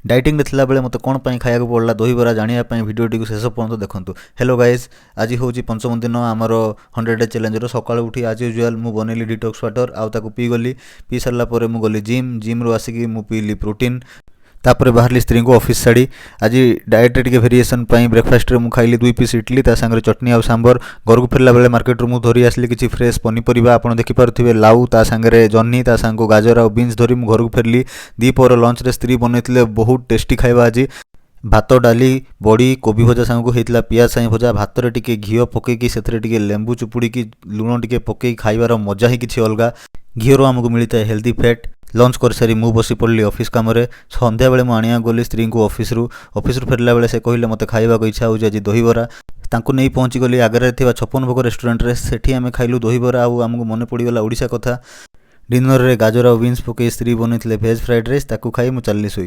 Dieting में थिला बेले मते कोन पई खाया पड़ला दहीबरा जानिया पई वीडियोटी को शेष पर्यंत देखंतु। हेलो गाइस, आज होची पंचम दिन आमर 100 डे चैलेंज रो। सकाळ उठी आज यूजुअल मु बनेली डिटॉक्स वाटर आउ ताको पी गली। पी सरला परे मु गली जिम रो आसिकी मु पीली प्रोटीन। तापर बाहरली स्त्री को ऑफिस साड़ी। आज डाएट रे वेरिएशन पाई ब्रेकफास्ट रे मु खाइली 2 पीस इडली ता संगे चटनी आ सांबर। घर को फेरला बेले मार्केट रू मु धरी आसली किछि फ्रेश पनीपरिबा। आपण देखि पारुथिबे लाउ ता संगे जन्नी ता संगो गाजर आ बीन्स धरी मु घर को फेरली। दीपर लंच रे स्त्री बनैतिले बहुत टेस्टी खाइबा। आज भात डाली बड़ी कोबी भजा सांग को होता पियाज साई भजा। भात रे टिके घीओ पकईकी से टिके लेंबू चुपुड़ी लुण टिके पकई खाइबार मजा ही किछि अलगा। घीओ रो हमको मिलता है हेल्दी फैट। लंच कर सारी मु बसी पड़ली ऑफिस काम रे। संध्या बेले मु आनिया गली स्त्री को ऑफिस रू फेरला बेले से कहले मते खाइबा को इच्छा होजे आज दहीबरा। तांको नहीं पहुँची गली आगरे थिबा 56 भोग रेस्टोरेंट रे। सेठी आमे खाइलु दहीबरा आउ हमको मने पड़ी गला ओडिशा कथा। डिनर रे गाजर और बीन्स पकई स्त्री बनैथिले वेज फ्राइड राइस ताकू खाई मु चलली सोई।